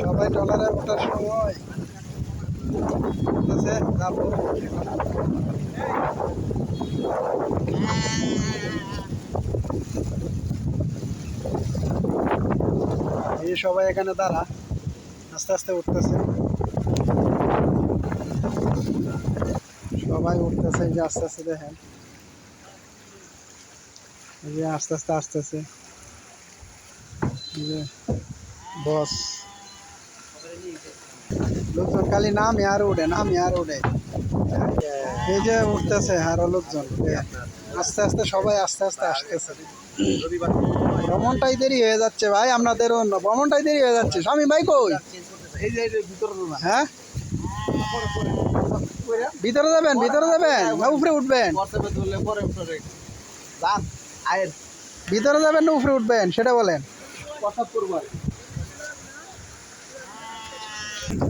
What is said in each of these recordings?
সবাই ট্রলারে ওঠার সময় যাবো। এই সবাই এখানে দাঁড়া, আস্তে আস্তে উঠতেছে, সবাই উঠতেছে। এই যে আস্তে আস্তে দেখেন, এই যে আস্তে আস্তে আসতেছে বস। লোকজন খালি নামে আর উঠে, নামে আর উঠে। এই যে উঠতেছে আরো লোকজন, আস্তে আস্তে সবাই আস্তে আস্তে আসতেছে। ভ্রমণটাই দেরি হয়ে যাচ্ছে ভাই, আপনাদের ভ্রমণটাই দেরি হয়ে যাচ্ছে। স্বামী ভাই কই? হ্যাঁ, ভিতরে যাবেন, ভিতরে যাবেন না উপরে উঠবেন? ভিতরে যাবেন না উপরে উঠবেন সেটা বলেন।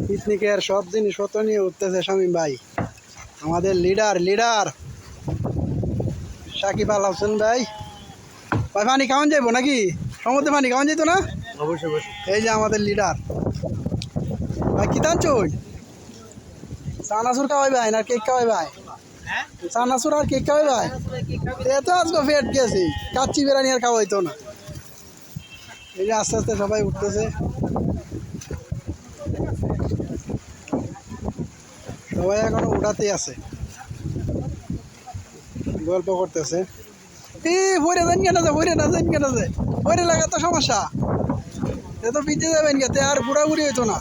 পিকনিকের সব জিনিসপত্র নিয়ে উঠতেছে শামীম ভাই, আমাদের লিডার সাকিব আল হোসেন ভাই। ভাই পানি খাওয়ান যাইবো নাকি? সমুদ্রে পানি খাওয়ান যাইতো না? অবশ্যই। এই যে আমাদের লিডার ভাই, কি দান চই? চানাচুর খাওয়াই ভাই না কেক খাওয়াই ভাই? চানাচুর আর কেক খাওয়াই ভাই? এত আজকে ফেট গেছি, কাচ্চি বিরিয়ানি আর খাওয়াইতো না। এই যে আস্তে আস্তে সবাই উঠতেছে, সবাই এখনো উঠাতেই আছে, গল্প করতেছে। ভরে যান কেন, ভরে না যান কেন, ভরে লাগা তো সমস্যা, এ তো পিছিয়ে যাবেন গেতে আর ঘুরাঘুরি হইতো না।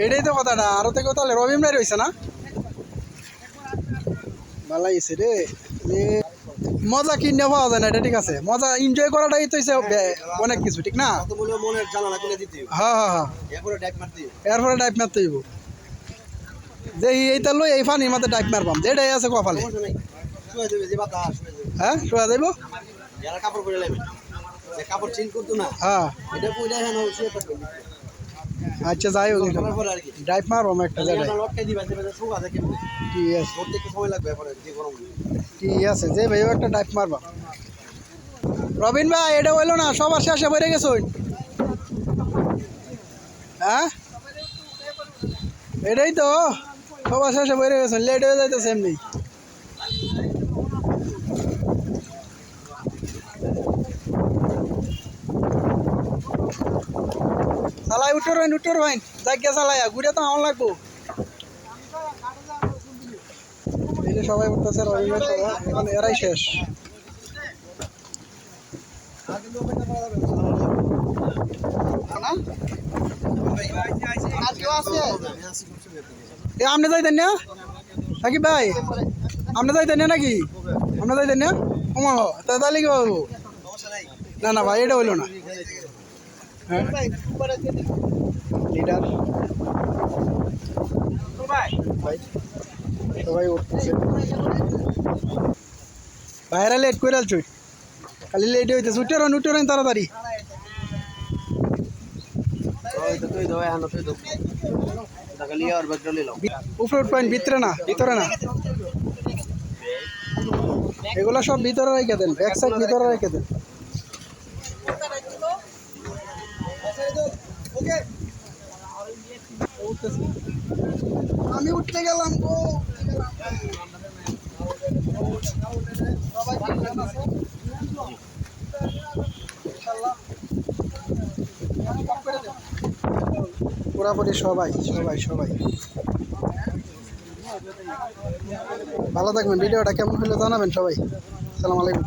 এটাই তো কথাটা, আরো থেকে তাহলে রবিমরাই রয়েছে না, ভালো হয়েছে রে। মজা কিনে পাওয়া যায় না, এটা ঠিক আছে, মজা এনজয় করাটাই তো অনেক কিছু, ঠিক না? হ্যাঁ হ্যাঁ হ্যাঁ, এরপরে ডাইভ মারতে হইব। যে এইটা লই এই ফানির মধ্যে ডাইভ মারবাম, যেটাই আছে কপালে। হ্যাঁ, শোয়া যাইব। হ্যাঁ, আচ্ছা যাই হোক, ডাইভ মারবাম একটা জায়গায়। ঠিক আছে, যে ভাই একটা ডাইভ মারবাম। রবিন ভাই, এটা হইলো না, সবার শেষে বেড়ে গেছ। হ্যাঁ, এটাই তো, সবার শেষে বেড়ে গেছেন, লেট হয়ে যাইতেছে এমনি। চালাই উঠোর ভাই, জায়গা চালাই ঘুরে তো আমার লাগবো। এই যে সবাই উঠতেছে, রবিন ভাই সবাই, এখন এরাই শেষ। আপনি যাইতেন না সাকিব ভাই? আপনি যাইতেন না নাকি? আপনি যাইতেন না? তাহলে কি পাবো? না না ভাই, এটা হইলো না। হ্যাঁ, লিডার সবাই উঠতেছে, বাইরে লেট করে আলছুই, খালি লেট হইতেছে। উঠে তাড়াতাড়ি। উপরে উঠবেন, ভিতরে না, ভিতরে না, এগুলো সব ভিতরে রেখে দেন, এক সাইড ভিতরে রেখে দেন। আমি উঠতে গেলাম গো। পুরাপুরি সবাই সবাই সবাই ভালো থাকবেন। ভিডিওটা কেমন হলে জানাবেন সবাই। আসসালামু আলাইকুম।